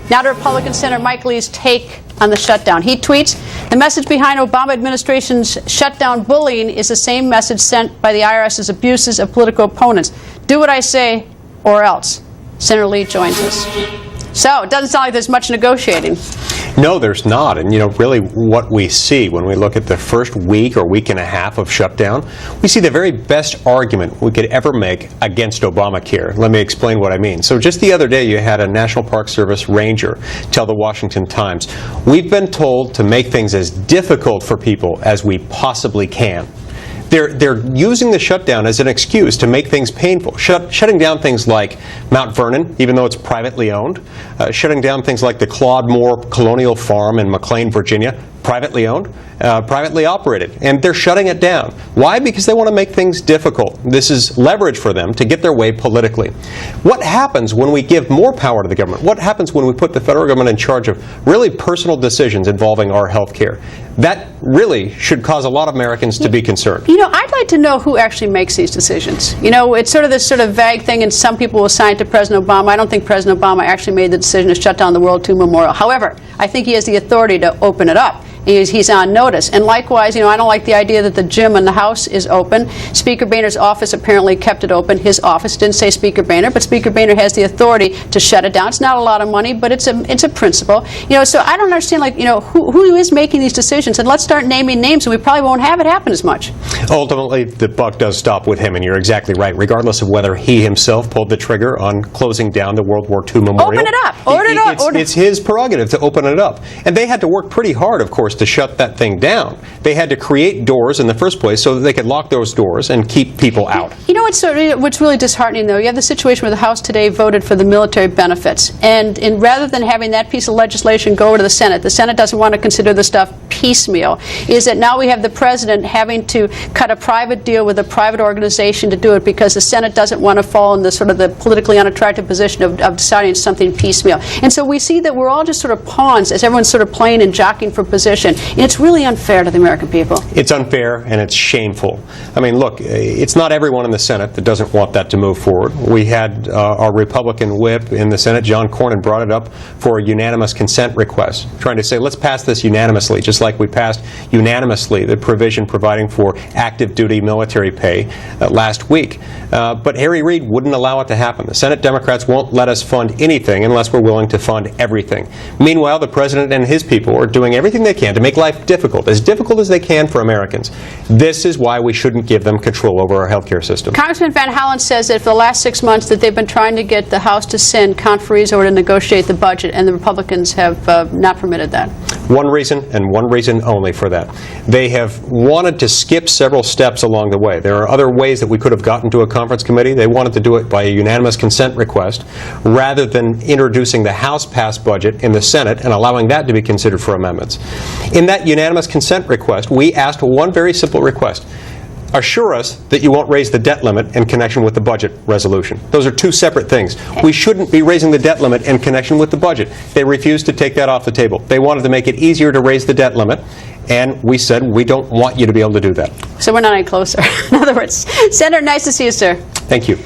Now to Republican Senator Mike Lee's take on the shutdown. He tweets, "The message behind Obama administration's shutdown bullying is the same message sent by the IRS's abuses of political opponents. Do what I say or else." Senator Lee joins us. So it doesn't sound like there's much negotiating. No, there's not. And, really what we see when we look at the first week or week and a half of shutdown, we see the very best argument we could ever make against Obamacare. Let me explain what I mean. So just the other day, you had a National Park Service ranger tell the Washington Times, "We've been told to make things as difficult for people as we possibly can." They're using the shutdown as an excuse to make things painful, shutting down things like Mount Vernon, even though it's privately owned, shutting down things like the Claude Moore Colonial Farm in McLean, Virginia, privately owned, privately operated, and they're shutting it down. Why? Because they want to make things difficult. This is leverage for them to get their way politically. What happens when we give more power to the government? What happens when we put the federal government in charge of really personal decisions involving our health care? That really should cause a lot of Americans to be concerned. I'd like to know who actually makes these decisions. It's sort of this sort of vague thing, and some people will assign it to President Obama. I don't think President Obama actually made the decision to shut down the World II Memorial. However, I think he has the authority to open it up. He's on notice. And likewise, I don't like the idea that the gym in the House is open. Speaker Boehner's office apparently kept it open. His office didn't say Speaker Boehner, but Speaker Boehner has the authority to shut it down. It's not a lot of money, but it's a principle. So I don't understand, who is making these decisions? And let's start naming names, and we probably won't have it happen as much. Ultimately, the buck does stop with him, and you're exactly right. Regardless of whether he himself pulled the trigger on closing down the World War II Memorial. Open it up. Order it up. It's his prerogative to open it up. And they had to work pretty hard, of course, to shut that thing down. They had to create doors in the first place so that they could lock those doors and keep people out. What's really disheartening, though? You have the situation where the House today voted for the military benefits. And rather than having that piece of legislation go to the Senate doesn't want to consider the stuff piecemeal, is that now we have the president having to cut a private deal with a private organization to do it because the Senate doesn't want to fall in the sort of the politically unattractive position of deciding something piecemeal. And so we see that we're all just sort of pawns as everyone's sort of playing and jockeying for position. And it's really unfair to the American people. It's unfair and it's shameful. I mean, look, it's not everyone in the Senate that doesn't want that to move forward. We had our Republican whip in the Senate, John Cornyn, brought it up for a unanimous consent request, trying to say, let's pass this unanimously, just like we passed unanimously the provision providing for active duty military pay last week. But Harry Reid wouldn't allow it to happen. The Senate Democrats won't let us fund anything unless we're willing to fund everything. Meanwhile, the president and his people are doing everything they can to make life difficult as they can for Americans. This is why we shouldn't give them control over our health care system. Congressman Van Hollen says that for the last 6 months that they've been trying to get the House to send conferees over to negotiate the budget, and the Republicans have not permitted that. One reason, and one reason only for that. They have wanted to skip several steps along the way. There are other ways that we could have gotten to a conference committee. They wanted to do it by a unanimous consent request rather than introducing the House-passed budget in the Senate and allowing that to be considered for amendments. In that unanimous consent request, we asked one very simple request. Assure us that you won't raise the debt limit in connection with the budget resolution. Those are two separate things. We shouldn't be raising the debt limit in connection with the budget. They refused to take that off the table. They wanted to make it easier to raise the debt limit, and we said we don't want you to be able to do that. So we're not any closer. In other words, Senator, nice to see you, sir. Thank you.